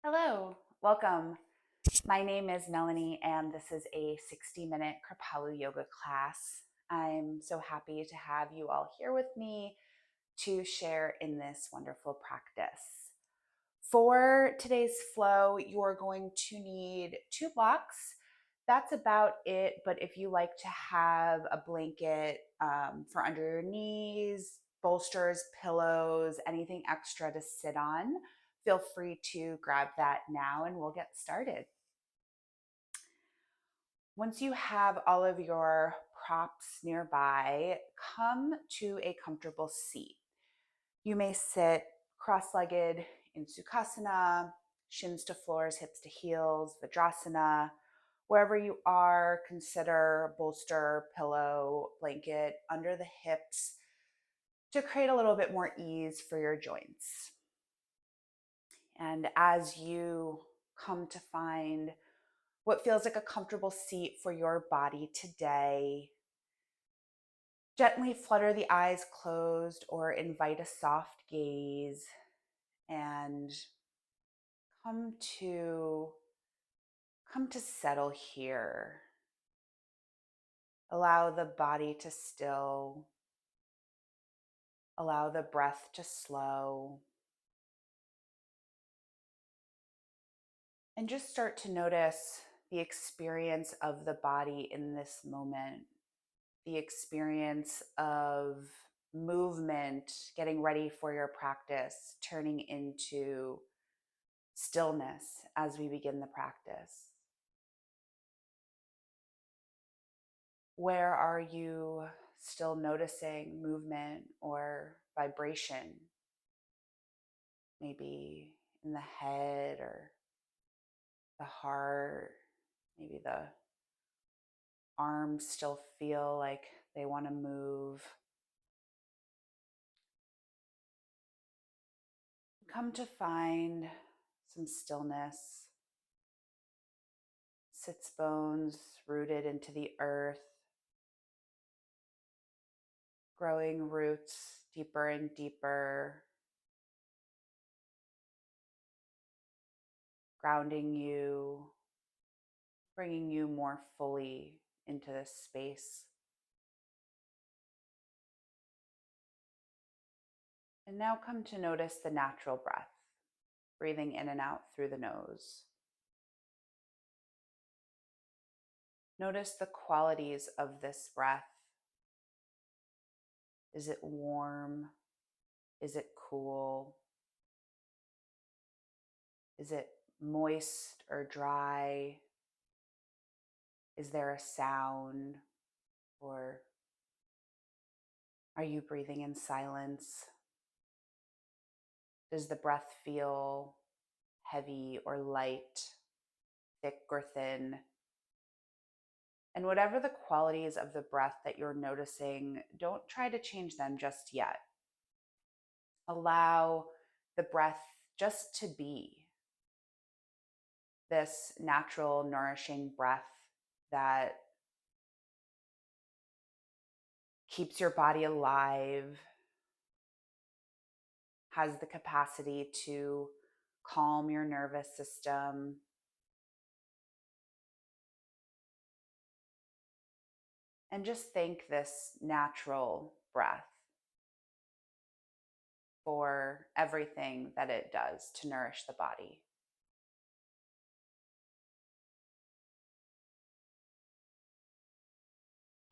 Hello, welcome. My name is Melanie, and this is a 60-minute Kripalu yoga class. I'm so happy to have you all here with me to share in this wonderful practice. For today's flow, you're going to need two blocks. That's about it. But if you like to have a blanket for under your knees, bolsters, pillows, anything extra to sit on, feel free to grab that now and we'll get started. Once you have all of your props nearby, come to a comfortable seat. You may sit cross legged in Sukhasana, shins to floors, hips to heels, Vajrasana. Wherever you are, consider bolster, pillow, blanket under the hips to create a little bit more ease for your joints. And as you come to find what feels like a comfortable seat for your body today, gently flutter the eyes closed or invite a soft gaze and come to come to settle here. Allow the body to still, allow the breath to slow, and just start to notice the experience of the body in this moment, the experience of movement, getting ready for your practice, turning into stillness as we begin the practice. Where are you still noticing movement or vibration? Maybe in the head or the heart. Maybe the arms still feel like they want to move. Come to find some stillness. Sits bones rooted into the earth, growing roots deeper and deeper, grounding you, bringing you more fully into this space. And now come to notice the natural breath, breathing in and out through the nose. Notice the qualities of this breath. Is it warm? Is it cool? Is it moist or dry? Is there a sound? Or are you breathing in silence? Does the breath feel heavy or light, thick or thin? And whatever the qualities of the breath that you're noticing, don't try to change them just yet. Allow the breath just to be this natural, nourishing breath that keeps your body alive, has the capacity to calm your nervous system. And just thank this natural breath for everything that it does to nourish the body.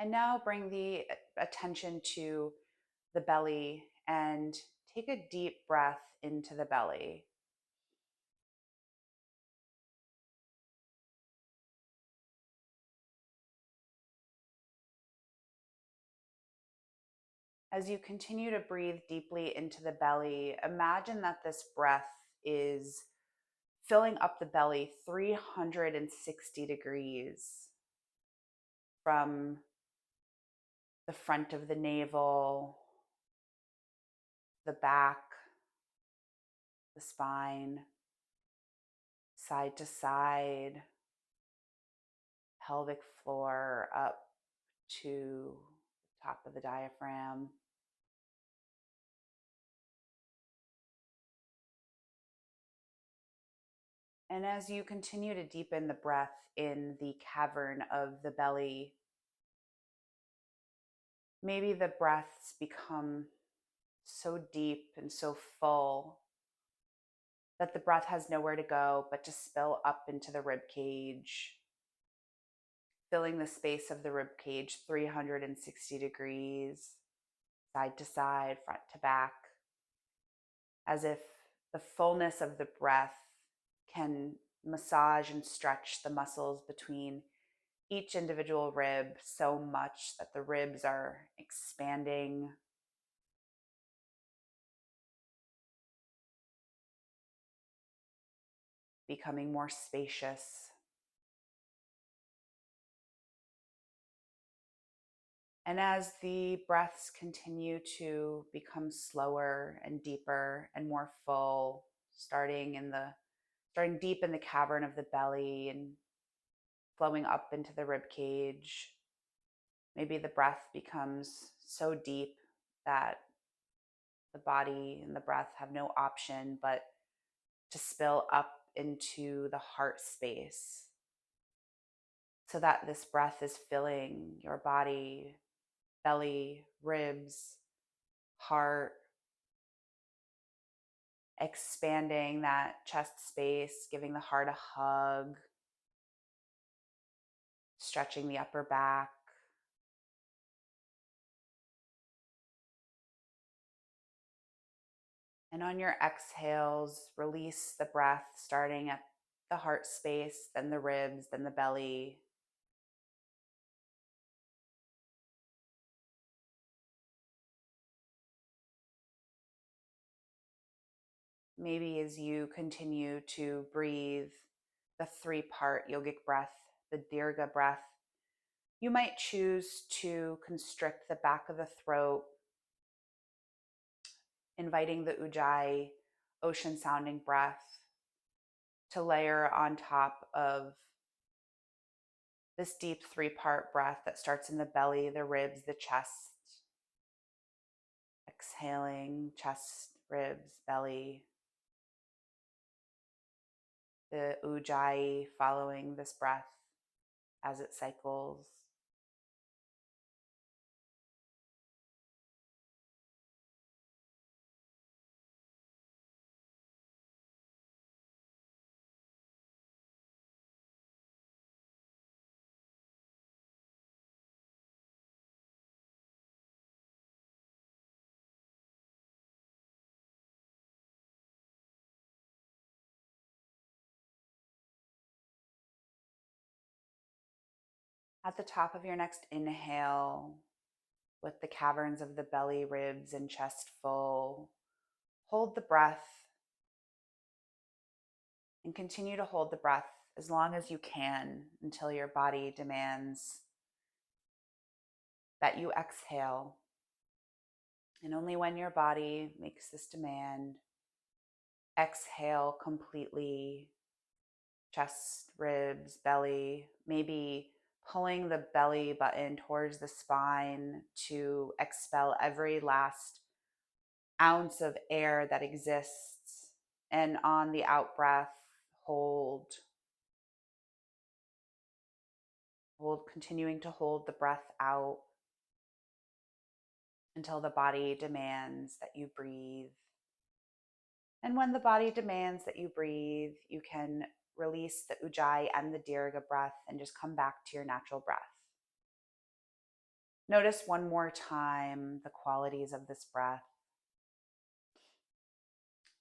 And now bring the attention to the belly and take a deep breath into the belly. As you continue to breathe deeply into the belly, imagine that this breath is filling up the belly 360 degrees from the front of the navel, the back, the spine, side to side, pelvic floor up to the top of the diaphragm. And as you continue to deepen the breath in the cavern of the belly, maybe the breaths become so deep and so full that the breath has nowhere to go but to spill up into the rib cage, filling the space of the rib cage 360 degrees, side to side, front to back, as if the fullness of the breath can massage and stretch the muscles between each individual rib so much that the ribs are expanding, becoming more spacious. And as the breaths continue to become slower and deeper and more full, starting deep in the cavern of the belly and flowing up into the rib cage, maybe the breath becomes so deep that the body and the breath have no option but to spill up into the heart space, so that this breath is filling your body, belly, ribs, heart, expanding that chest space, giving the heart a hug, stretching the upper back. And on your exhales, release the breath, starting at the heart space, then the ribs, then the belly. Maybe as you continue to breathe the three-part yogic breath, the Dirga breath, you might choose to constrict the back of the throat, inviting the Ujjayi ocean sounding breath to layer on top of this deep three-part breath that starts in the belly, the ribs, the chest. Exhaling, chest, ribs, belly. The Ujjayi following this breath as it cycles. At the top of your next inhale, with the caverns of the belly, ribs, and chest full, hold the breath and continue to hold the breath as long as you can until your body demands that you exhale. And only when your body makes this demand, exhale completely, chest, ribs, belly, maybe pulling the belly button towards the spine to expel every last ounce of air that exists. And on the out breath, hold, continuing to hold the breath out until the body demands that you breathe. And when the body demands that you breathe, you can release the Ujjayi and the Dirga breath and just come back to your natural breath. Notice one more time the qualities of this breath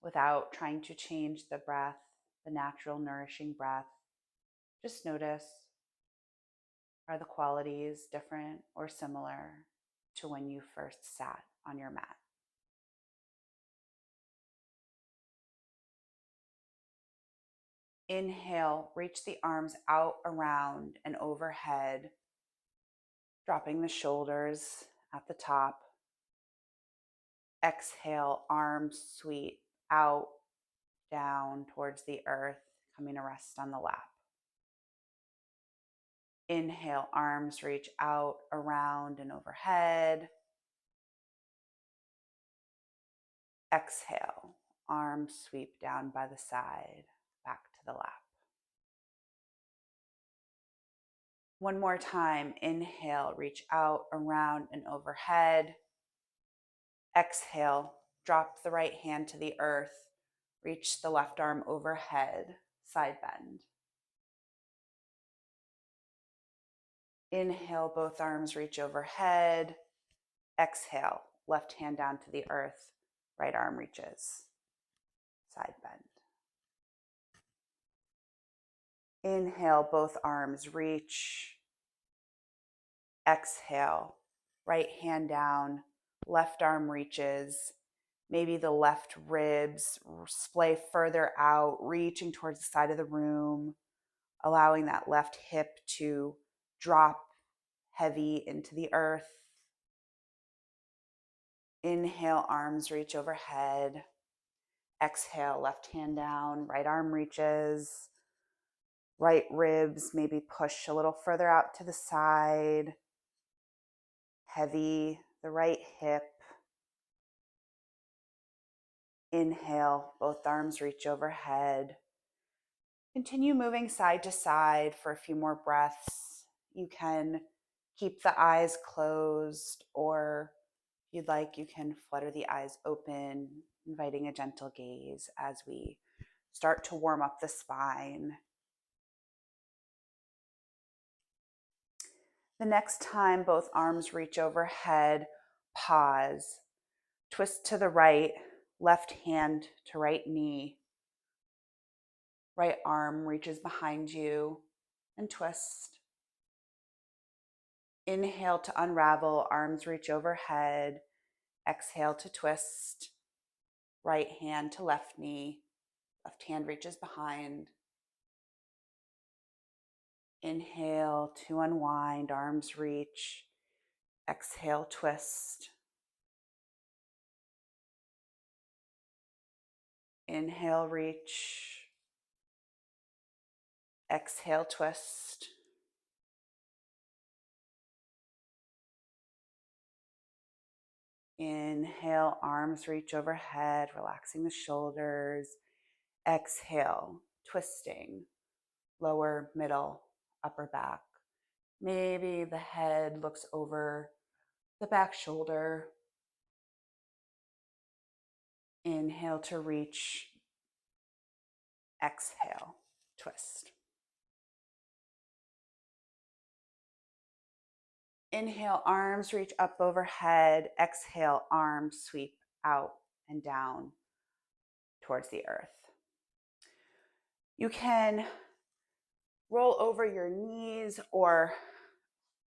without trying to change the breath, the natural, nourishing breath. Just notice, are the qualities different or similar to when you first sat on your mat? Inhale, reach the arms out, around, and overhead, dropping the shoulders at the top. Exhale, arms sweep out, down towards the earth, coming to rest on the lap. Inhale, arms reach out, around, and overhead. Exhale, arms sweep down by the side, back to the lap. One more time. Inhale, reach out, around, and overhead. Exhale, drop the right hand to the earth. Reach the left arm overhead, side bend. Inhale, both arms reach overhead. Exhale, left hand down to the earth, right arm reaches, side bend. Inhale, both arms reach. Exhale, right hand down, left arm reaches. Maybe the left ribs splay further out, reaching towards the side of the room, allowing that left hip to drop heavy into the earth. Inhale, arms reach overhead. Exhale, left hand down, right arm reaches. Right ribs maybe push a little further out to the side. Heavy, the right hip. Inhale, both arms reach overhead. Continue moving side to side for a few more breaths. You can keep the eyes closed, or if you'd like, you can flutter the eyes open, inviting a gentle gaze as we start to warm up the spine. The next time both arms reach overhead, pause. Twist to the right, left hand to right knee. Right arm reaches behind you and twist. Inhale to unravel, arms reach overhead. Exhale to twist. Right hand to left knee. Left hand reaches behind. Inhale to unwind, arms reach. Exhale, twist. Inhale, reach. Exhale, twist. Inhale, arms reach overhead, relaxing the shoulders. Exhale, twisting, lower, middle, upper back. Maybe the head looks over the back shoulder. Inhale to reach. Exhale, twist. Inhale, arms reach up overhead. Exhale, arms sweep out and down towards the earth. You can roll over your knees or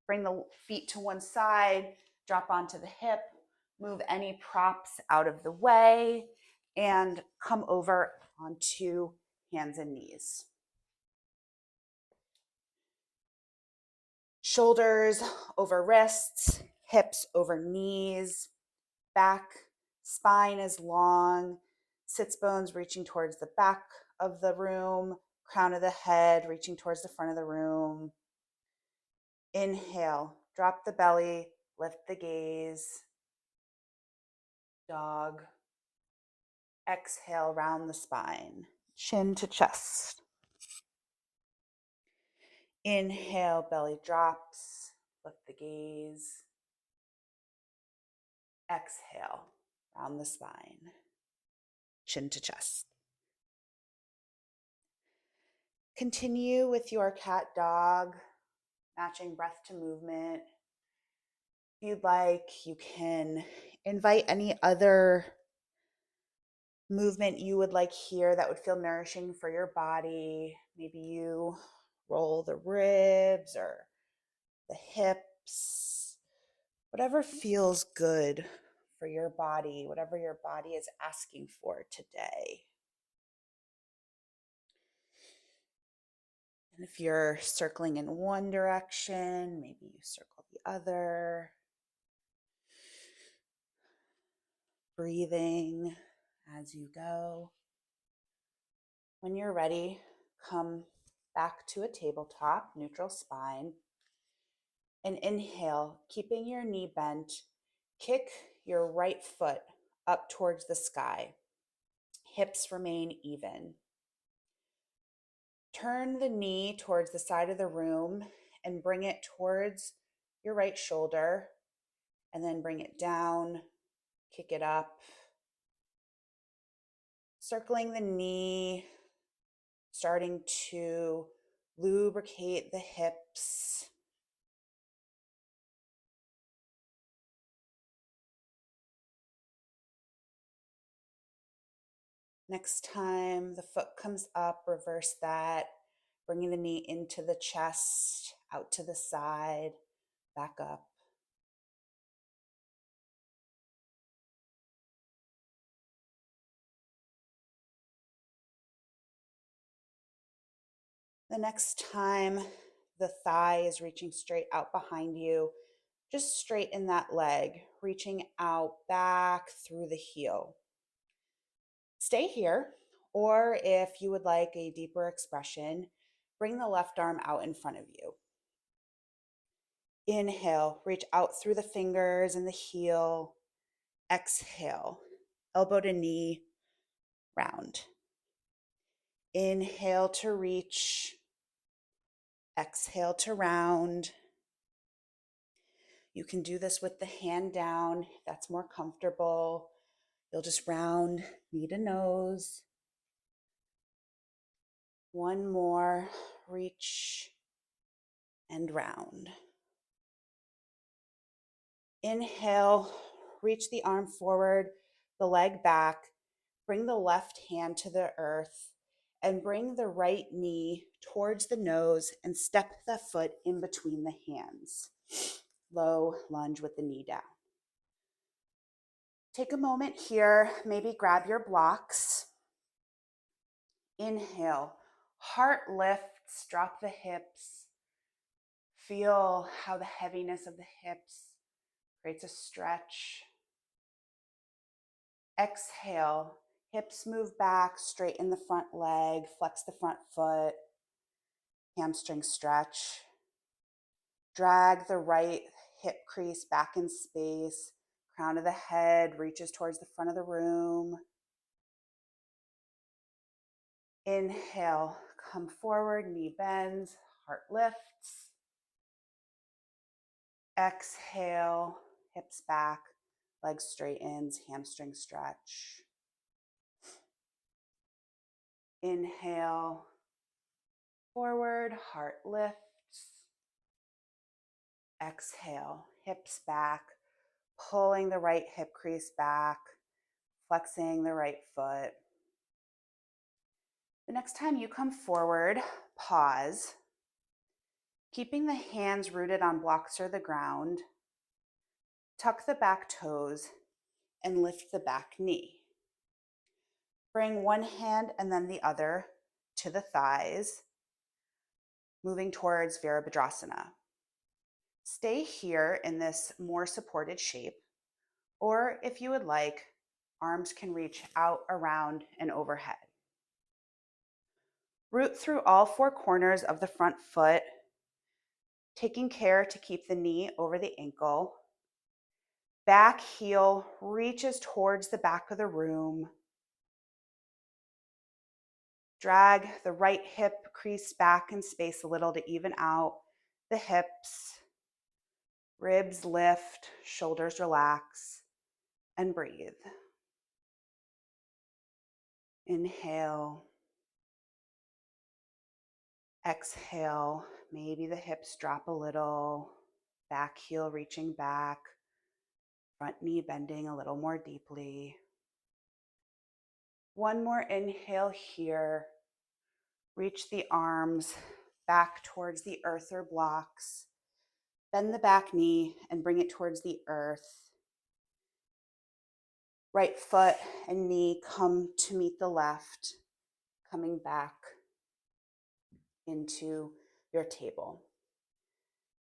bring the feet to one side, drop onto the hip, move any props out of the way, and come over onto hands and knees. Shoulders over wrists, hips over knees, back, spine is long, sits bones reaching towards the back of the room, crown of the head reaching towards the front of the room. Inhale, drop the belly, lift the gaze. Dog. Exhale, round the spine, chin to chest. Inhale, belly drops, lift the gaze. Exhale, round the spine, chin to chest. Continue with your cat dog, matching breath to movement. If you'd like, you can invite any other movement you would like here that would feel nourishing for your body. Maybe you roll the ribs or the hips, whatever feels good for your body, whatever your body is asking for today. And if you're circling in one direction, maybe you circle the other. Breathing as you go. When you're ready, come back to a tabletop, neutral spine, and inhale, keeping your knee bent. Kick your right foot up towards the sky. Hips remain even. Turn the knee towards the side of the room and bring it towards your right shoulder, and then bring it down, kick it up, circling the knee, starting to lubricate the hips. Next time the foot comes up, reverse that, bringing the knee into the chest, out to the side, back up. The next time the thigh is reaching straight out behind you, just straighten that leg, reaching out back through the heel. Stay here, or if you would like a deeper expression, bring the left arm out in front of you. Inhale, reach out through the fingers and the heel. Exhale, elbow to knee, round. Inhale to reach. Exhale to round. You can do this with the hand down. If that's more comfortable. You'll just round knee to nose. One more, reach and round. Inhale, reach the arm forward, the leg back. Bring the left hand to the earth and bring the right knee towards the nose and step the foot in between the hands. Low lunge with the knee down. Take a moment here, maybe grab your blocks. Inhale, heart lifts, drop the hips. Feel how the heaviness of the hips creates a stretch. Exhale, hips move back, straighten the front leg, flex the front foot, hamstring stretch. Drag the right hip crease back in space. Crown of the head reaches towards the front of the room. Inhale, come forward, knee bends, heart lifts. Exhale, hips back, leg straightens, hamstring stretch. Inhale, forward, heart lifts. Exhale, hips back, pulling the right hip crease back, flexing the right foot. The next time you come forward, pause, keeping the hands rooted on blocks or the ground. Tuck the back toes and lift the back knee. Bring one hand and then the other to the thighs, moving towards Virabhadrasana. Stay here in this more supported shape, or if you would like, arms can reach out, around, and overhead. Root through all four corners of the front foot, taking care to keep the knee over the ankle. Back heel reaches towards the back of the room. Drag the right hip crease back in space a little to even out the hips. Ribs lift, shoulders relax, and breathe. Inhale. Exhale, maybe the hips drop a little, back heel reaching back, front knee bending a little more deeply. One more inhale here. Reach the arms back towards the earth or blocks. Bend the back knee and bring it towards the earth. Right foot and knee come to meet the left, coming back into your table.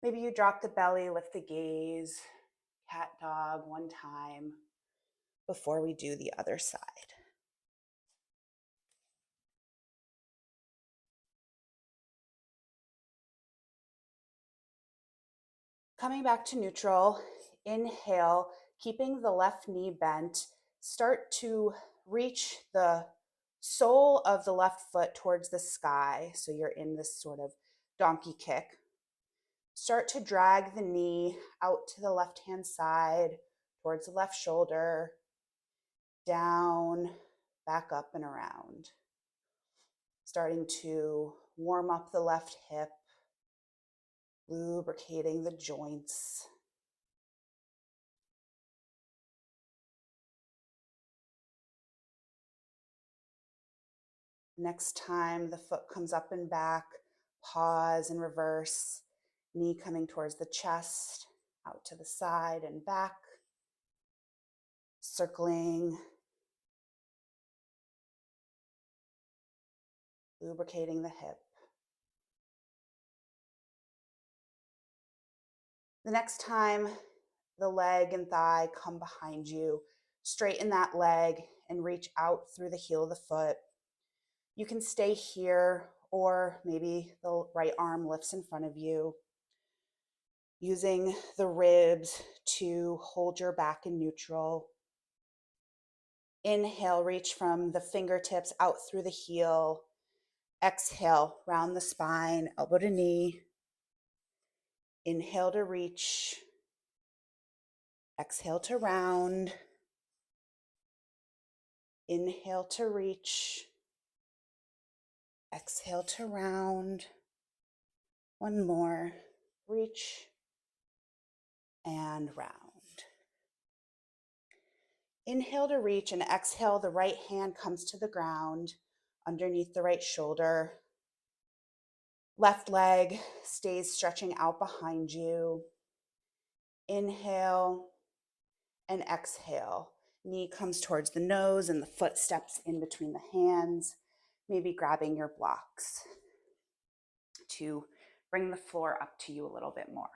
Maybe you drop the belly, lift the gaze, cat dog one time before we do the other side. Coming back to neutral, inhale, keeping the left knee bent, start to reach the Sole of the left foot towards the sky, so you're in this sort of donkey kick. Start to drag the knee out to the left hand side, towards the left shoulder, down, back up and around. Starting to warm up the left hip, lubricating the joints. Next time the foot comes up and back, pause and reverse, knee coming towards the chest, out to the side and back, circling, lubricating the hip. The next time the leg and thigh come behind you, straighten that leg and reach out through the heel of the foot. You can stay here, or maybe the right arm lifts in front of you, using the ribs to hold your back in neutral. Inhale, reach from the fingertips out through the heel. Exhale, round the spine, elbow to knee. Inhale to reach. Exhale to round. Inhale to reach. Exhale to round. One more. Reach and round. Inhale to reach, and exhale, the right hand comes to the ground underneath the right shoulder. Left leg stays stretching out behind you. Inhale and exhale. Knee comes towards the nose and the foot steps in between the hands, maybe grabbing your blocks to bring the floor up to you a little bit more.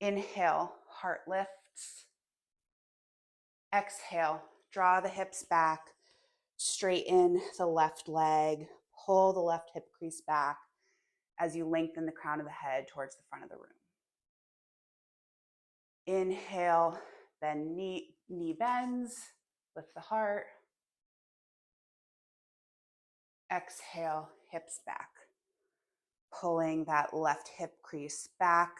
Inhale, heart lifts. Exhale, draw the hips back, straighten the left leg, pull the left hip crease back as you lengthen the crown of the head towards the front of the room. Inhale, then knee bends, lift the heart. Exhale, hips back, pulling that left hip crease back,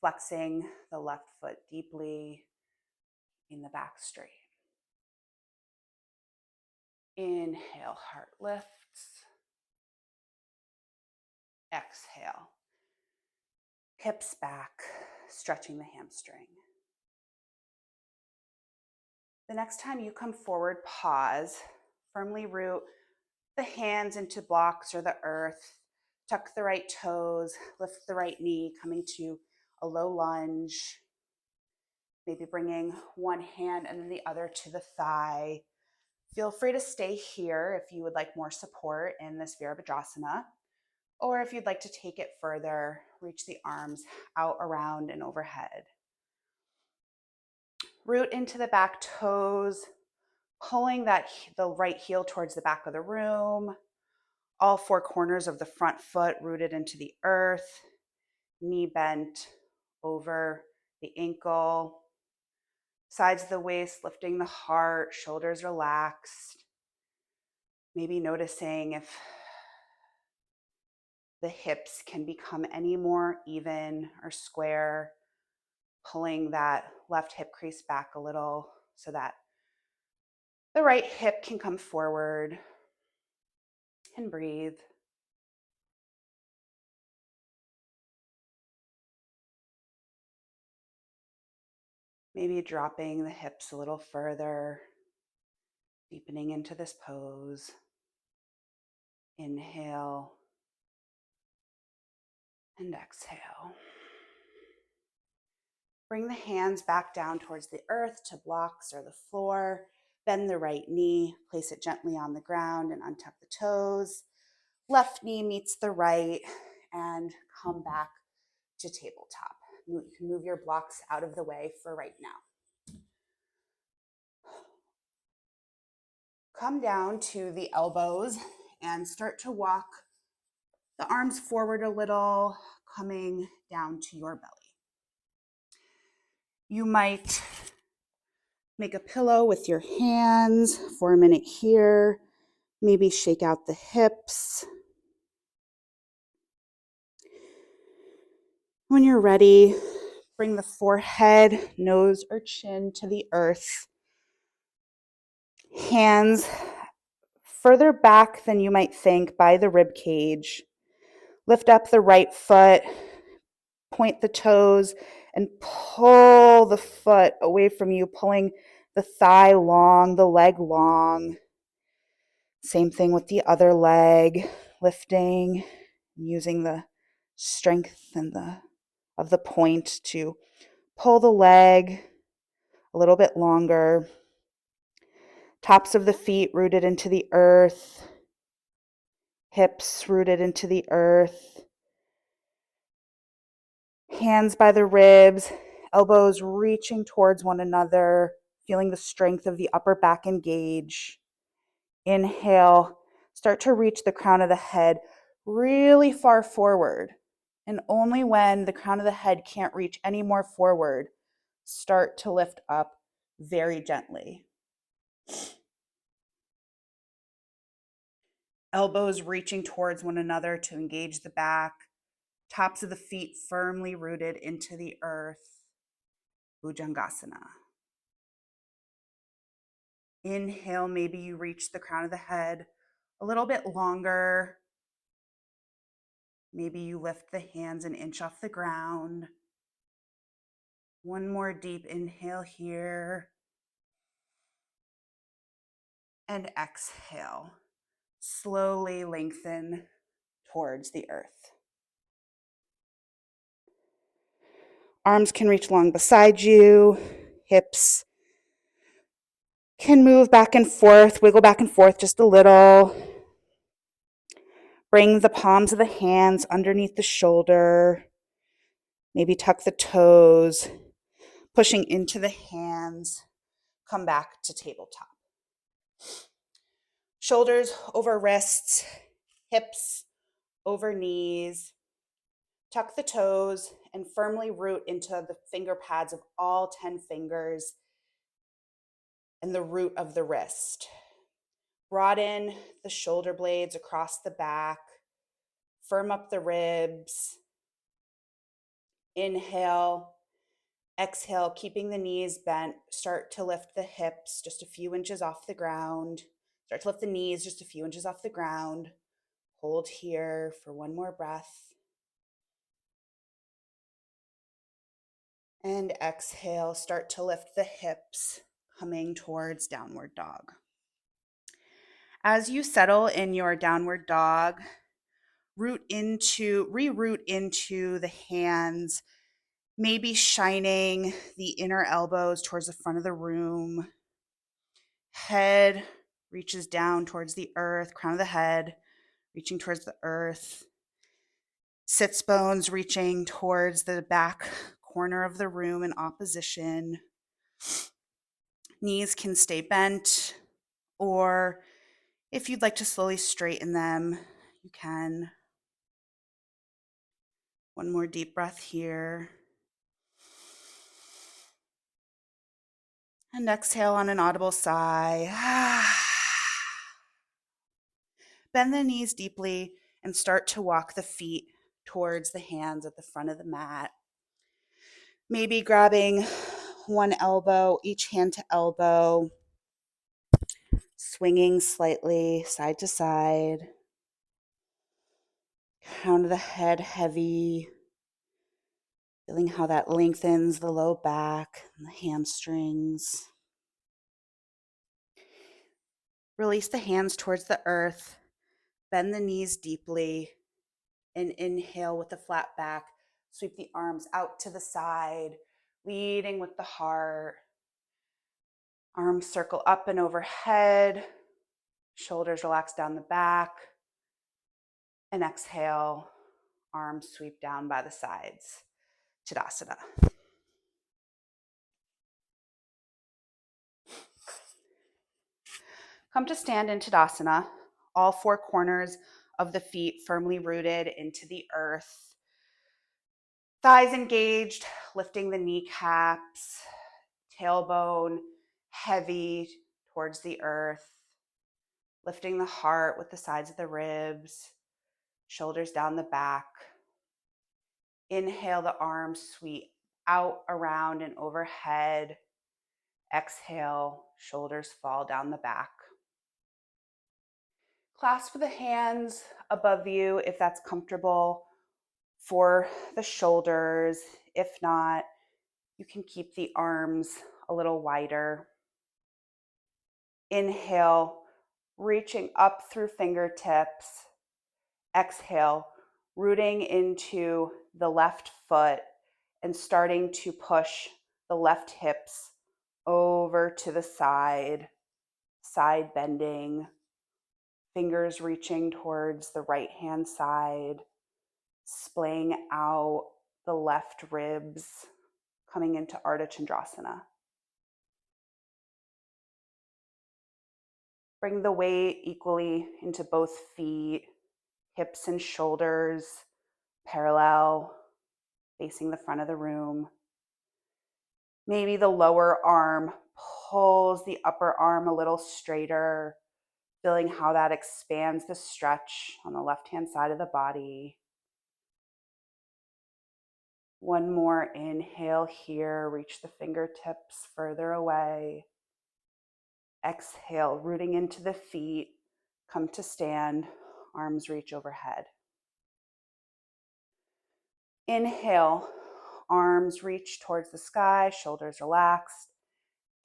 flexing the left foot deeply in the back straight. Inhale, heart lifts. Exhale, hips back, stretching the hamstring. The next time you come forward, pause, firmly root the hands into blocks or the earth, tuck the right toes, lift the right knee, coming to a low lunge, maybe bringing one hand and then the other to the thigh. Feel free to stay here if you would like more support in this Virabhadrasana, or if you'd like to take it further, reach the arms out, around, and overhead. Root into the back toes, pulling the right heel towards the back of the room. All four corners of the front foot rooted into the earth. Knee bent over the ankle. Sides of the waist lifting the heart, shoulders relaxed. Maybe noticing if the hips can become any more even or square, pulling that left hip crease back a little so that the right hip can come forward, and breathe. Maybe dropping the hips a little further, deepening into this pose. Inhale and exhale. Bring the hands back down towards the earth to blocks or the floor. Bend the right knee, place it gently on the ground and untuck the toes. Left knee meets the right and come back to tabletop. You can move your blocks out of the way for right now. Come down to the elbows and start to walk the arms forward a little, coming down to your belly. You might Make a pillow with your hands for a minute here. Maybe shake out the hips. When you're ready, bring the forehead, nose, or chin to the earth. Hands further back than you might think by the rib cage. Lift up the right foot, point the toes, and pull the foot away from you, pulling the thigh long, the leg long. Same thing with the other leg, lifting, using the strength of the point to pull the leg a little bit longer. Tops of the feet rooted into the earth, hips rooted into the earth. Hands by the ribs, elbows reaching towards one another, feeling the strength of the upper back engage. Inhale, start to reach the crown of the head really far forward. And only when the crown of the head can't reach any more forward, start to lift up very gently. Elbows reaching towards one another to engage the back. Tops of the feet firmly rooted into the earth. Bhujangasana. Inhale, maybe you reach the crown of the head a little bit longer. Maybe you lift the hands an inch off the ground. One more deep inhale here. And exhale. Slowly lengthen towards the earth. Arms can reach long beside you. Hips can move back and forth, wiggle back and forth just a little. Bring the palms of the hands underneath the shoulder. Maybe tuck the toes, pushing into the hands. Come back to tabletop. Shoulders over wrists, hips over knees. Tuck the toes and firmly root into the finger pads of all 10 fingers and the root of the wrist. Broaden the shoulder blades across the back. Firm up the ribs. Inhale. Exhale, keeping the knees bent. Start to lift the hips just a few inches off the ground. Start to lift the knees just a few inches off the ground. Hold here for one more breath. And exhale, start to lift the hips, coming towards downward dog. As you settle in your downward dog, reroute into the hands, maybe shining the inner elbows towards the front of the room. Head reaches down towards the earth, crown of the head reaching towards the earth. Sits bones reaching towards the back corner of the room in opposition. Knees can stay bent, or if you'd like to slowly straighten them, you can. One more deep breath here. And exhale on an audible sigh. Bend the knees deeply and start to walk the feet towards the hands at the front of the mat. Maybe grabbing one elbow, each hand to elbow, swinging slightly side to side. Crown of the head heavy. Feeling how that lengthens the low back and the hamstrings. Release the hands towards the earth. Bend the knees deeply. And inhale with the flat back. Sweep the arms out to the side, leading with the heart. Arms circle up and overhead. Shoulders relax down the back. And exhale, arms sweep down by the sides. Tadasana. Come to stand in Tadasana, all four corners of the feet firmly rooted into the earth. Thighs engaged, lifting the kneecaps, tailbone heavy towards the earth, lifting the heart with the sides of the ribs, shoulders down the back. Inhale, the arms sweep out, around, and overhead. Exhale, shoulders fall down the back. Clasp the hands above you if that's comfortable for the shoulders. If not, you can keep the arms a little wider. Inhale, reaching up through fingertips. Exhale, rooting into the left foot and starting to push the left hips over to the side, side bending, fingers reaching towards the right hand side, splaying out the left ribs, coming into Ardha Chandrasana. Bring the weight equally into both feet, hips and shoulders parallel, facing the front of the room. Maybe the lower arm pulls the upper arm a little straighter, feeling how that expands the stretch on the left-hand side of the body. One more inhale here, reach the fingertips further away. Exhale, rooting into the feet, come to stand, arms reach overhead. Inhale, arms reach towards the sky, shoulders relaxed.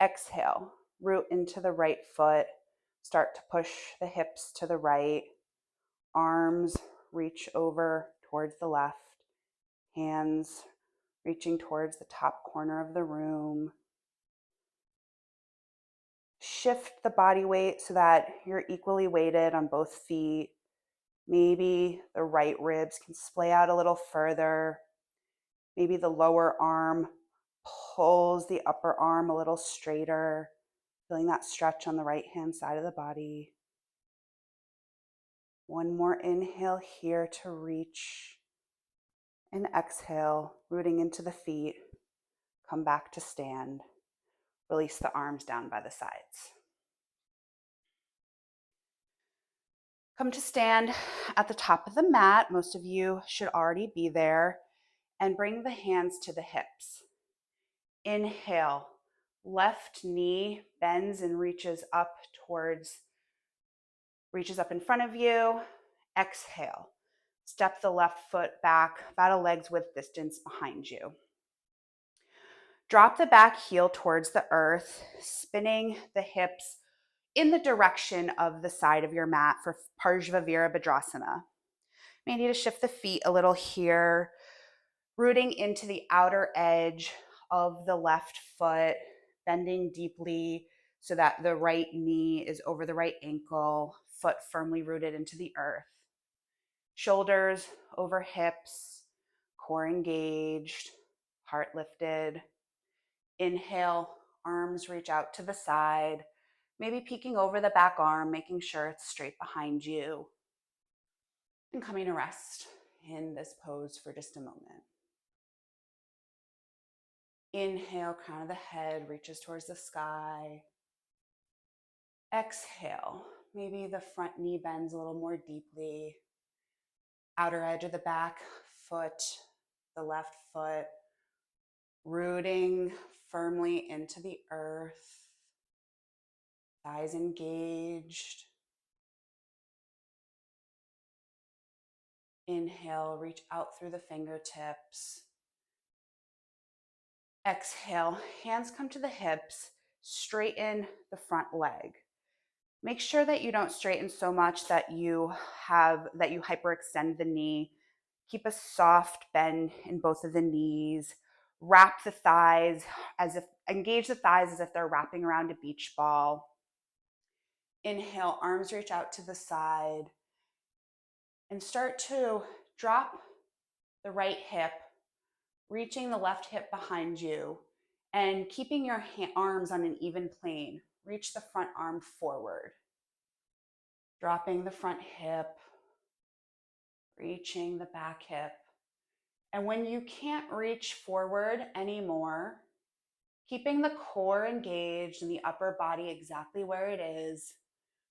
Exhale, root into the right foot, start to push the hips to the right, arms reach over towards the left, hands reaching towards the top corner of the room. Shift the body weight so that you're equally weighted on both feet. Maybe the right ribs can splay out a little further. Maybe the lower arm pulls the upper arm a little straighter, feeling that stretch on the right-hand side of the body. One more inhale here to reach, and exhale, rooting into the feet. Come back to stand. Release the arms down by the sides. Come to stand at the top of the mat. Most of you should already be there. And bring the hands to the hips. Inhale, left knee bends and reaches up in front of you. Exhale, step the left foot back about a leg's width distance behind you. Drop the back heel towards the earth, spinning the hips in the direction of the side of your mat for Parsva Virabhadrasana. You may need to shift the feet a little here, rooting into the outer edge of the left foot, bending deeply so that the right knee is over the right ankle, foot firmly rooted into the earth. Shoulders over hips, core engaged, heart lifted. Inhale, arms reach out to the side, maybe peeking over the back arm, making sure it's straight behind you. And coming to rest in this pose for just a moment. Inhale, crown of the head reaches towards the sky. Exhale, maybe the front knee bends a little more deeply. Outer edge of the back foot, the left foot, rooting firmly into the earth. Thighs engaged. Inhale, reach out through the fingertips. Exhale, hands come to the hips, straighten the front leg. Make sure that you don't straighten so much that you hyperextend the knee. Keep a soft bend in both of the knees. Wrap the thighs engage the thighs as if they're wrapping around a beach ball. Inhale, arms reach out to the side and start to drop the right hip, reaching the left hip behind you and keeping your arms on an even plane. Reach the front arm forward. Dropping the front hip, reaching the back hip. And when you can't reach forward anymore, Keeping the core engaged and the upper body exactly where it is,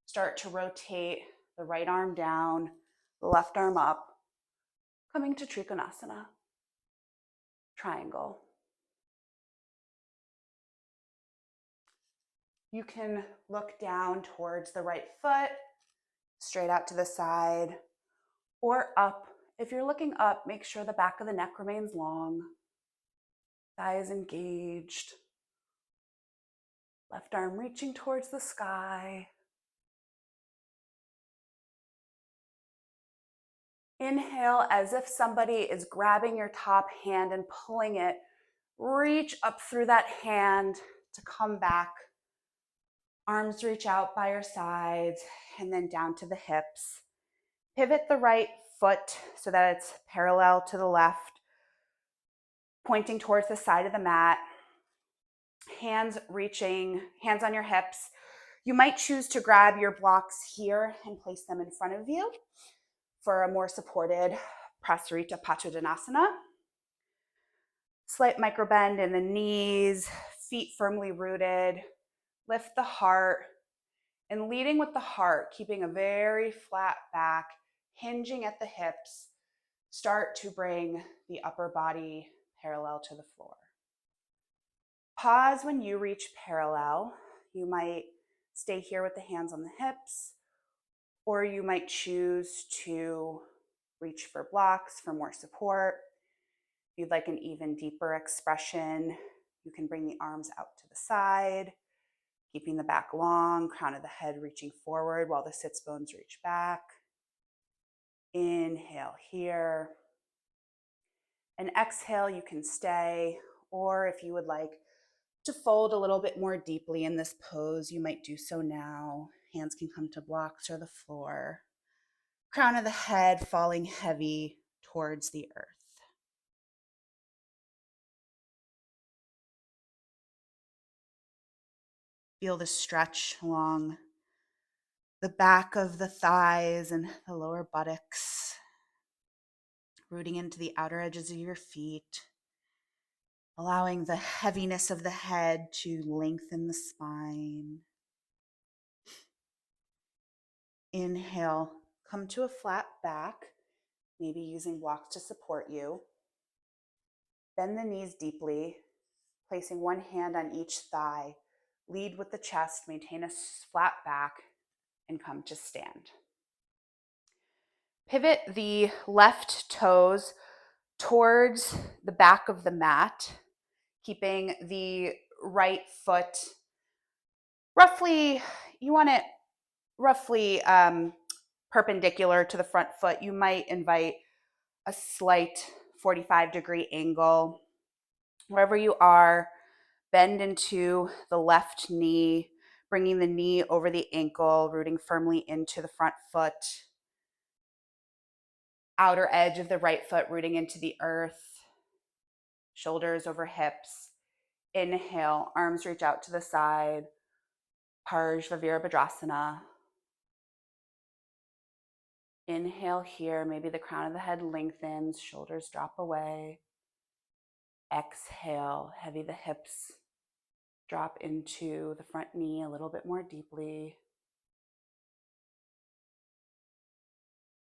start to rotate the right arm down, the left arm up, coming to Trikonasana, triangle. You can look down towards the right foot, straight out to the side, or up. If you're looking up, make sure the back of the neck remains long, thighs engaged, left arm reaching towards the sky. Inhale as if somebody is grabbing your top hand and pulling it. Reach up through that hand to come back. Arms reach out by your sides and then down to the hips. Pivot the right foot so that it's parallel to the left, pointing towards the side of the mat. Hands reaching, hands on your hips. You might choose to grab your blocks here and place them in front of you for a more supported Prasarita Pachodanasana. Slight micro bend in the knees, feet firmly rooted. Lift the heart, and leading with the heart, keeping a very flat back, hinging at the hips. Start to bring the upper body parallel to the floor. Pause when you reach parallel. You might stay here with the hands on the hips, or you might choose to reach for blocks for more support. If you'd like an even deeper expression, you can bring the arms out to the side, keeping the back long, crown of the head reaching forward while the sits bones reach back. Inhale here. And exhale, you can stay, or if you would like to fold a little bit more deeply in this pose, you might do so now. Hands can come to blocks or the floor. Crown of the head falling heavy towards the earth. Feel the stretch along the back of the thighs and the lower buttocks, rooting into the outer edges of your feet, allowing the heaviness of the head to lengthen the spine. Inhale, come to a flat back, maybe using blocks to support you. Bend the knees deeply, placing one hand on each thigh. Lead with the chest, maintain a flat back, and come to stand. Pivot the left toes towards the back of the mat, keeping the right foot roughly, you want it roughly perpendicular to the front foot. You might invite a slight 45-degree angle. Wherever you are, bend into the left knee, bringing the knee over the ankle, rooting firmly into the front foot. Outer edge of the right foot rooting into the earth. Shoulders over hips. Inhale, arms reach out to the side. Parshva Virabhadrasana. Inhale here, maybe the crown of the head lengthens, shoulders drop away. Exhale, heavy the hips drop into the front knee a little bit more deeply.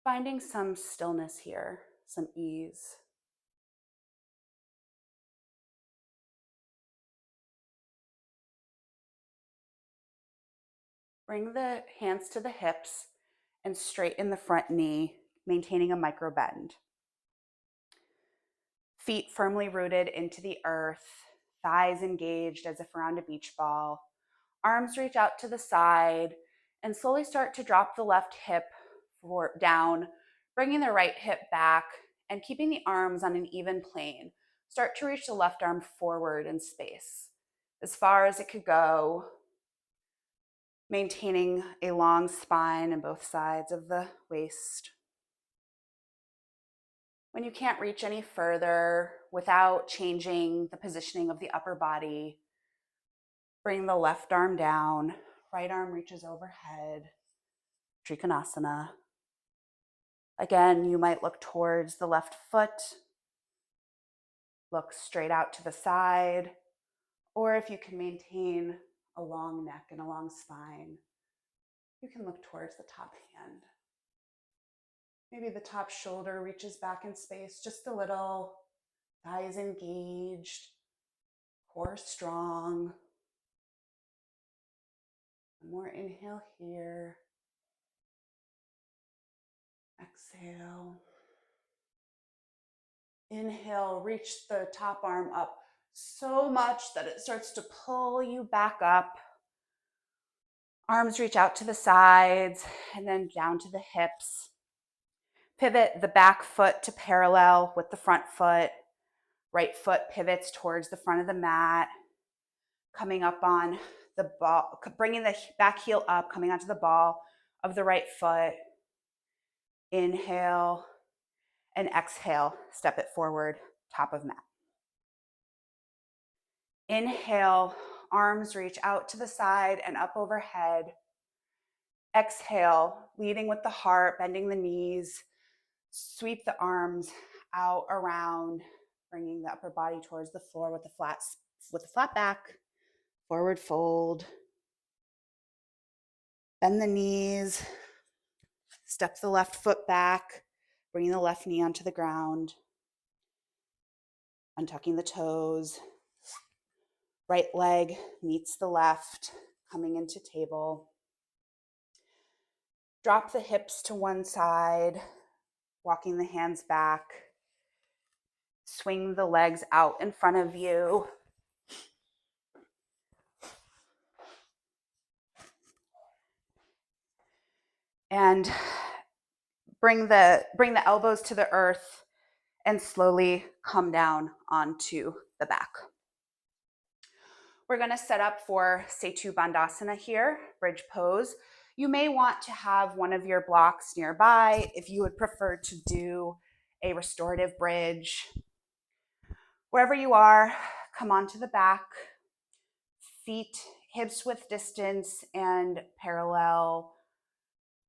Finding some stillness here, some ease. Bring the hands to the hips and straighten the front knee, maintaining a micro bend. Feet firmly rooted into the earth, thighs engaged as if around a beach ball. Arms reach out to the side and slowly start to drop the left hip down, bringing the right hip back and keeping the arms on an even plane. Start to reach the left arm forward in space, as far as it could go, maintaining a long spine on both sides of the waist. When you can't reach any further without changing the positioning of the upper body, bring the left arm down, right arm reaches overhead, Trikonasana. Again, you might look towards the left foot, look straight out to the side, Or if you can maintain a long neck and a long spine, you can look towards the top hand. Maybe the top shoulder reaches back in space just a little, thighs engaged, core strong. One more inhale here. Exhale. Inhale, reach the top arm up so much that it starts to pull you back up. Arms reach out to the sides and then down to the hips. Pivot the back foot to parallel with the front foot. Right foot pivots towards the front of the mat. Coming up on the ball, bringing the back heel up, coming onto the ball of the right foot. Inhale and exhale, step it forward, top of mat. Inhale, arms reach out to the side and up overhead. Exhale, leading with the heart, bending the knees. Sweep the arms out around, bringing the upper body towards the floor with a flat back. Forward fold. Bend the knees. Step the left foot back, bringing the left knee onto the ground. Untucking the toes. Right leg meets the left, coming into table. Drop the hips to one side, walking the hands back. Swing the legs out in front of you. And bring the elbows to the earth and slowly come down onto the back. We're going to set up for Setu Bandhasana here, bridge pose. You may want to have one of your blocks nearby if you would prefer to do a restorative bridge. Wherever you are, come onto the back, feet hips width distance and parallel,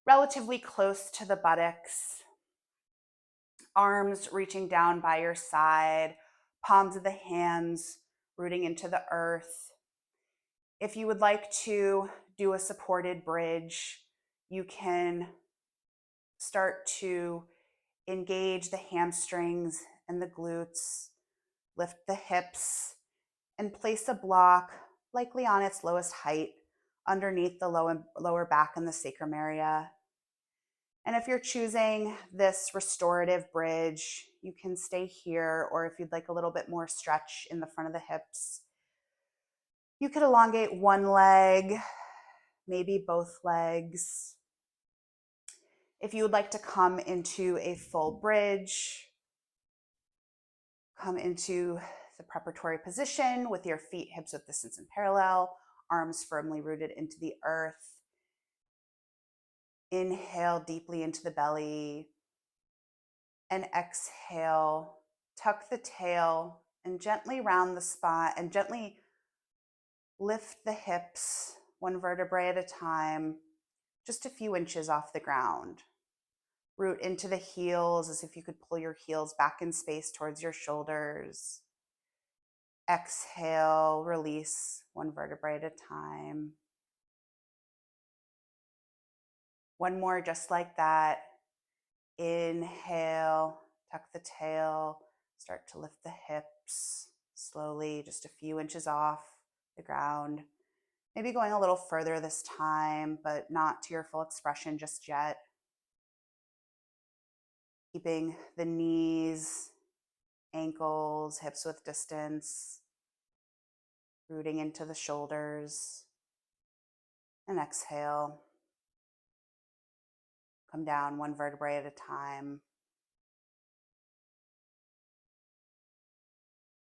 relatively close to the buttocks. Arms reaching down by your side, palms of the hands rooting into the earth. If you would like to do a supported bridge, you can start to engage the hamstrings and the glutes, lift the hips, and place a block, likely on its lowest height, underneath the lower back and the sacrum area. And if you're choosing this restorative bridge, you can stay here, or if you'd like a little bit more stretch in the front of the hips, you could elongate one leg, maybe both legs. If you would like to come into a full bridge, come into the preparatory position with your feet hips width distance and parallel, arms firmly rooted into the earth. Inhale deeply into the belly and exhale, tuck the tail and gently round the spine and gently lift the hips one vertebrae at a time, just a few inches off the ground. Root into the heels as if you could pull your heels back in space towards your shoulders. Exhale, release one vertebrae at a time. One more just like that. Inhale, tuck the tail, start to lift the hips slowly, just a few inches off the ground. Maybe going a little further this time, but not to your full expression just yet. Keeping the knees, ankles, hips width distance, rooting into the shoulders. And exhale. Come down one vertebrae at a time.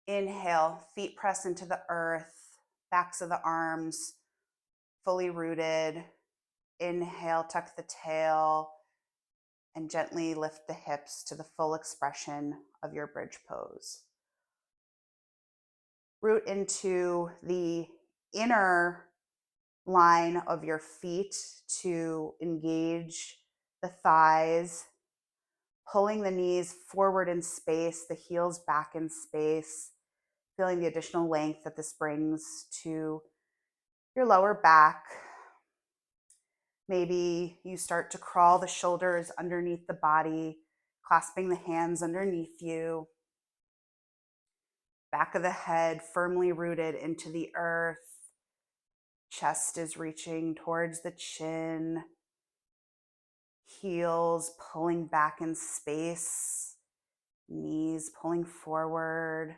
Inhale, feet press into the earth, backs of the arms fully rooted. Inhale, tuck the tail, and gently lift the hips to the full expression of your bridge pose. Root into the inner line of your feet to engage the thighs, pulling the knees forward in space, the heels back in space. feeling the additional length that this brings to your lower back. Maybe you start to crawl the shoulders underneath the body, clasping the hands underneath you. Back of the head firmly rooted into the earth. Chest is reaching towards the chin. Heels pulling back in space. Knees pulling forward.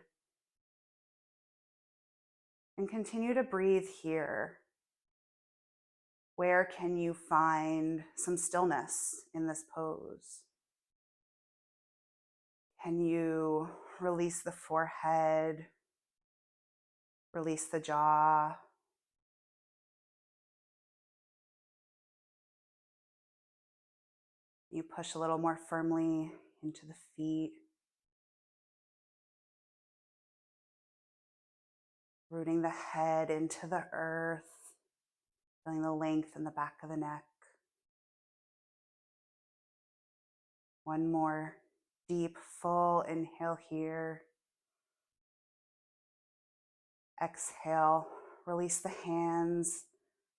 And continue to breathe here. Where can you find some stillness in this pose? Can you release the forehead, release the jaw? You push a little more firmly into the feet, rooting the head into the earth, feeling the length in the back of the neck. One more deep, full inhale here. Exhale, release the hands,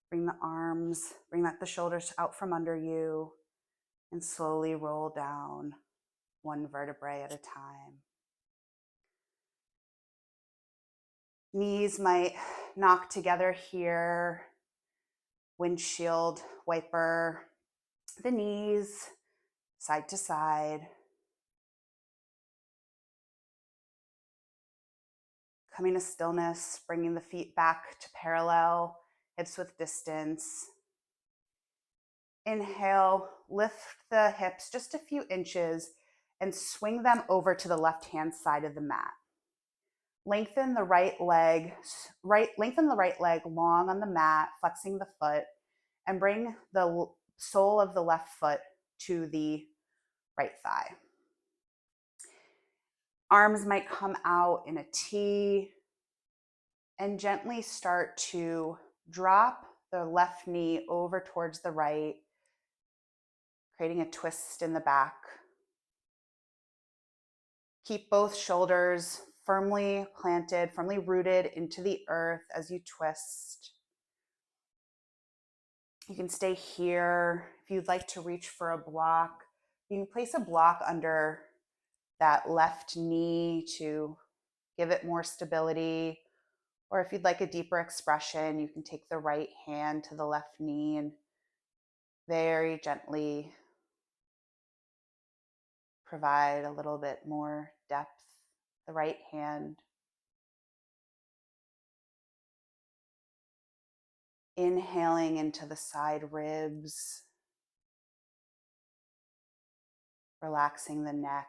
bring the arms, bring the shoulders out from under you, and slowly roll down one vertebrae at a time. Knees might knock together here, windshield wiper the knees side to side. Coming to stillness, bringing the feet back to parallel, hips width distance. Inhale, lift the hips just a few inches and swing them over to the left-hand side of the mat. Lengthen the right leg long on the mat, flexing the foot, and bring the sole of the left foot to the right thigh. Arms might come out in a T, and gently start to drop the left knee over towards the right, creating a twist in the back. Keep both shoulders firmly planted, firmly rooted into the earth as you twist. You can stay here. If you'd like to reach for a block, you can place a block under that left knee to give it more stability. Or if you'd like a deeper expression, you can take the right hand to the left knee and very gently provide a little bit more depth. The right hand. Inhaling into the side ribs, relaxing the neck.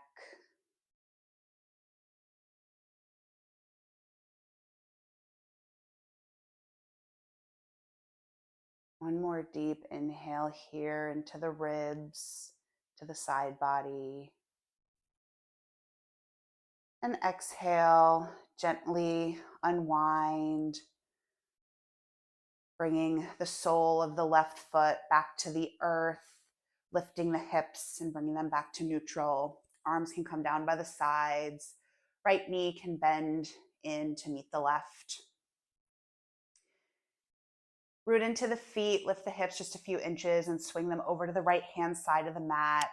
One more deep inhale here into the ribs, to the side body. And exhale, gently unwind, bringing the sole of the left foot back to the earth, lifting the hips and bringing them back to neutral. Arms can come down by the sides. Right knee can bend in to meet the left. Root into the feet, lift the hips just a few inches and swing them over to the right-hand side of the mat,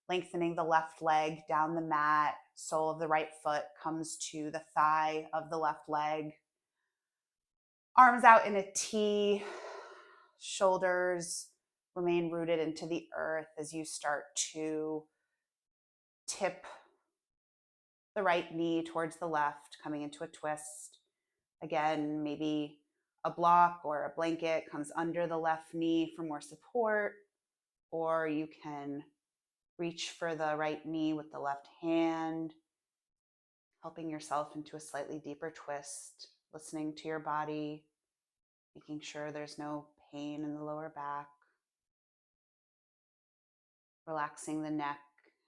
lengthening the left leg down the mat. Sole of the right foot comes to the thigh of the left leg. Arms out in a T, shoulders remain rooted into the earth as you start to tip the right knee towards the left, coming into a twist. Again, maybe a block or a blanket comes under the left knee for more support, or you can reach for the right knee with the left hand, helping yourself into a slightly deeper twist, listening to your body, making sure there's no pain in the lower back, relaxing the neck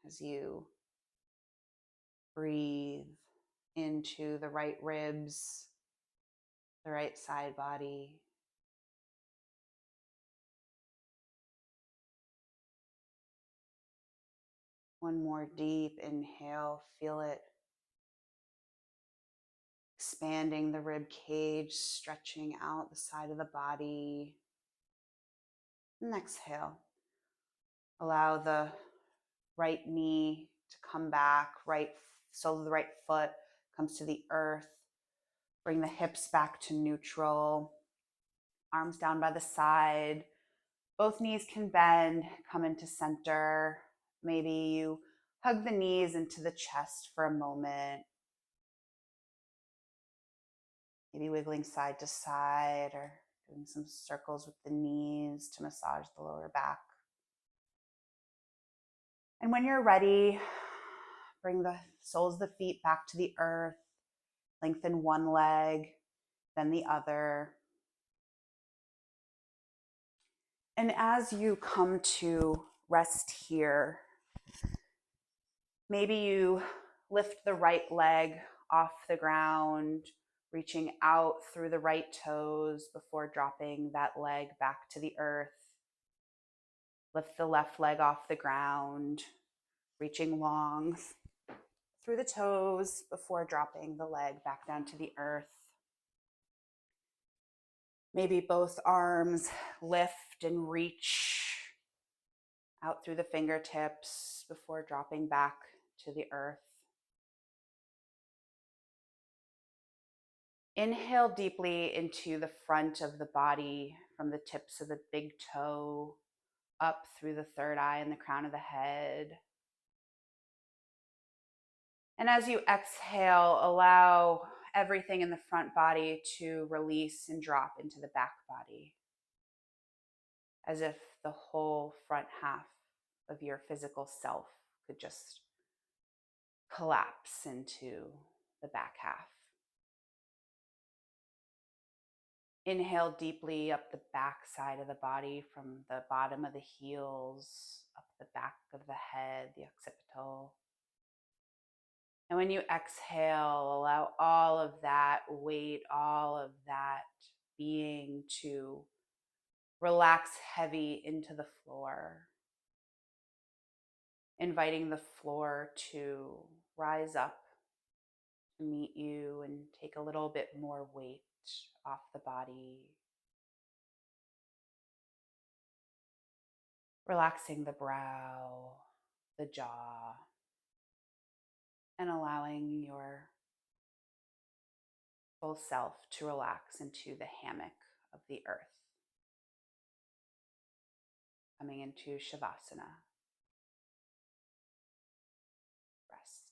as you breathe into the right ribs, the right side body. One more deep inhale, feel it expanding the rib cage, stretching out the side of the body. And exhale. Allow the right knee to come back, right sole of the right foot comes to the earth. Bring the hips back to neutral. Arms down by the side. Both knees can bend, come into center. Maybe you hug the knees into the chest for a moment. Maybe wiggling side to side or doing some circles with the knees to massage the lower back. And when you're ready, bring the soles of the feet back to the earth. Lengthen one leg, then the other. And as you come to rest here, maybe you lift the right leg off the ground, reaching out through the right toes before dropping that leg back to the earth. Lift the left leg off the ground, reaching long through the toes before dropping the leg back down to the earth. Maybe both arms lift and reach out through the fingertips before dropping back to the earth. Inhale deeply into the front of the body from the tips of the big toe up through the third eye and the crown of the head. And as you exhale, allow everything in the front body to release and drop into the back body, as if the whole front half of your physical self could just collapse into the back half. Inhale deeply up the back side of the body from the bottom of the heels, up the back of the head, the occipital. And when you exhale, allow all of that weight, all of that being to relax heavy into the floor, inviting the floor to rise up to meet you and take a little bit more weight off the body. Relaxing the brow, the jaw, and allowing your full self to relax into the hammock of the earth. Coming into Shavasana. Rest.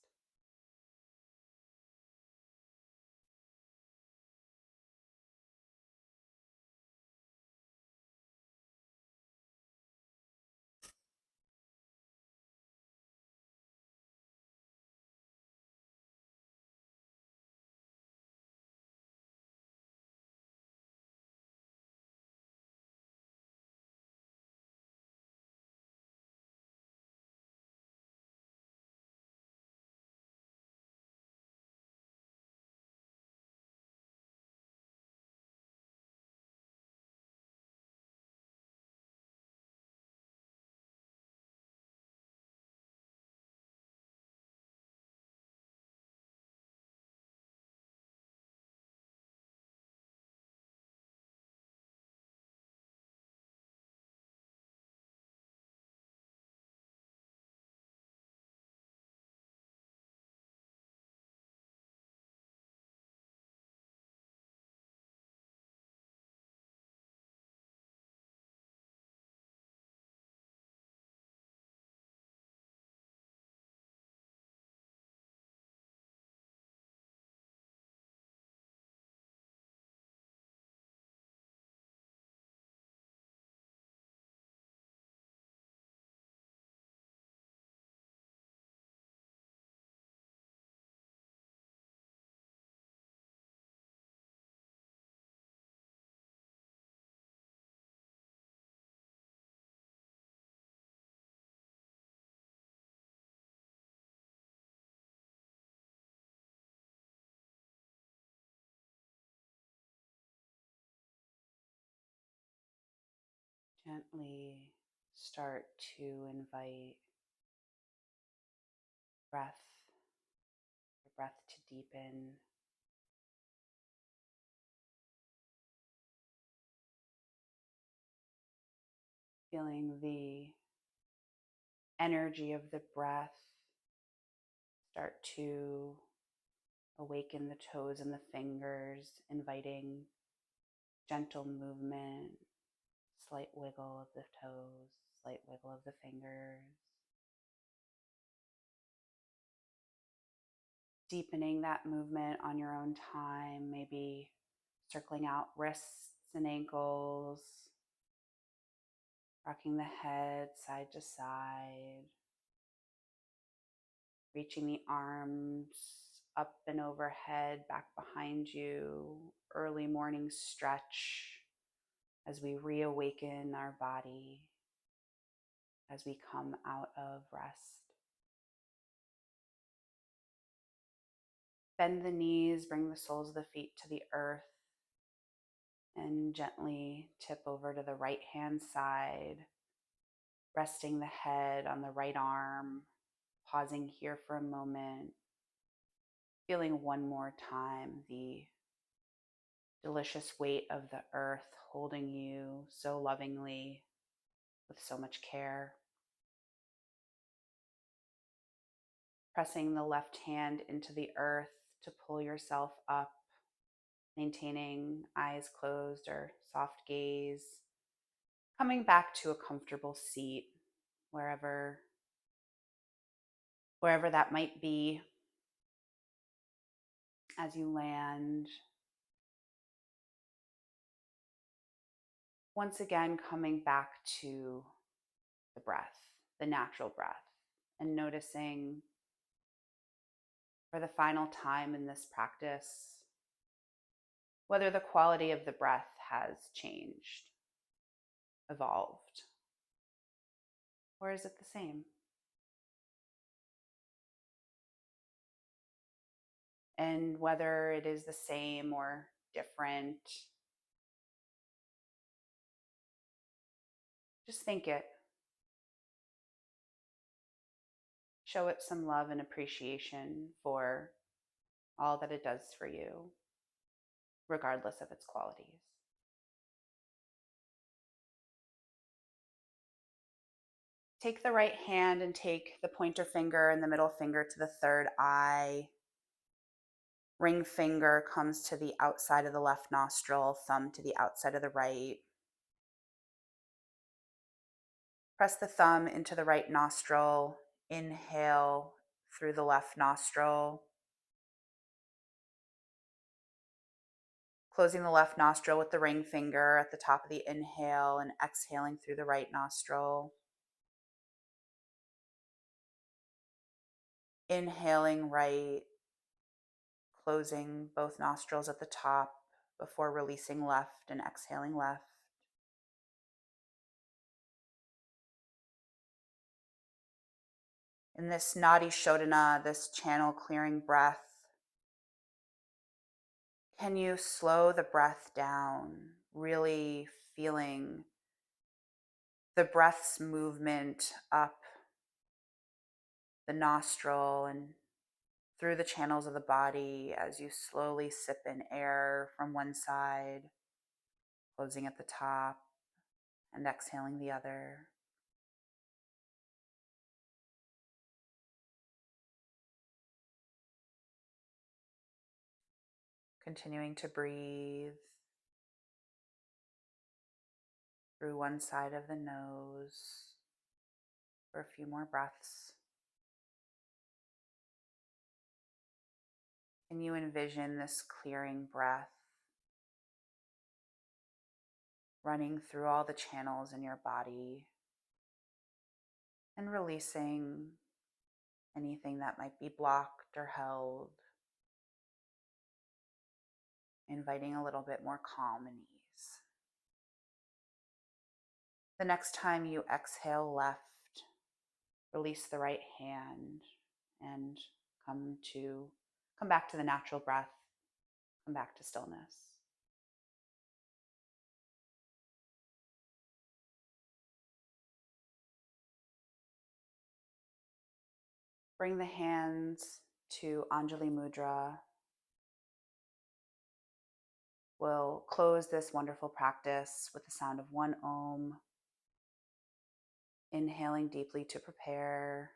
Gently start to invite breath, your breath to deepen, feeling the energy of the breath start to awaken the toes and the fingers, inviting gentle movement, slight wiggle of the toes, slight wiggle of the fingers. Deepening that movement on your own time, maybe circling out wrists and ankles, rocking the head side to side, reaching the arms up and overhead, back behind you, early morning stretch as we reawaken our body, as we come out of rest. Bend the knees, bring the soles of the feet to the earth, and gently tip over to the right hand side, resting the head on the right arm, pausing here for a moment, feeling one more time the delicious weight of the earth holding you so lovingly with so much care. Pressing the left hand into the earth to pull yourself up, maintaining eyes closed or soft gaze, coming back to a comfortable seat wherever that might be. As you land, once again coming back to the breath, the natural breath, and noticing for the final time in this practice whether the quality of the breath has changed, evolved, or is it the same? And whether it is the same or different, just think it. Show it some love and appreciation for all that it does for you, regardless of its qualities. Take the right hand and take the pointer finger and the middle finger to the third eye. Ring finger comes to the outside of the left nostril, thumb to the outside of the right. Press the thumb into the right nostril. Inhale through the left nostril. Closing the left nostril with the ring finger at the top of the inhale and exhaling through the right nostril. Inhaling right, closing both nostrils at the top before releasing left and exhaling left. In this Nadi Shodhana, this channel clearing breath, can you slow the breath down, really feeling the breath's movement up the nostril and through the channels of the body as you slowly sip in air from one side, closing at the top and exhaling the other. Continuing to breathe through one side of the nose for a few more breaths. Can you envision this clearing breath running through all the channels in your body and releasing anything that might be blocked or held, inviting a little bit more calm and ease. The next time you exhale left, release the right hand and come back to the natural breath, come back to stillness. Bring the hands to Anjali Mudra. We'll close this wonderful practice with the sound of one Om. Inhaling deeply to prepare.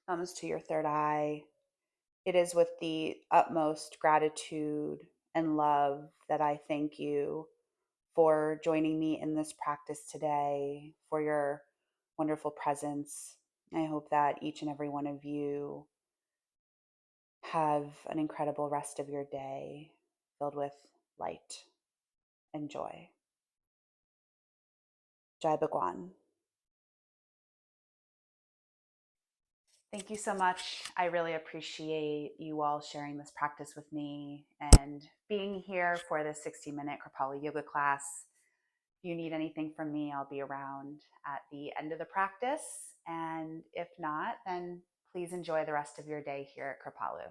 Thumbs to your third eye. It is with the utmost gratitude and love that I thank you for joining me in this practice today, for your wonderful presence. I hope that each and every one of you have an incredible rest of your day filled with light and joy. Jai Bhagwan. Thank you so much. I really appreciate you all sharing this practice with me and being here for this 60-minute Kripalu yoga class. If you need anything from me, I'll be around at the end of the practice. And if not, then please enjoy the rest of your day here at Kripalu.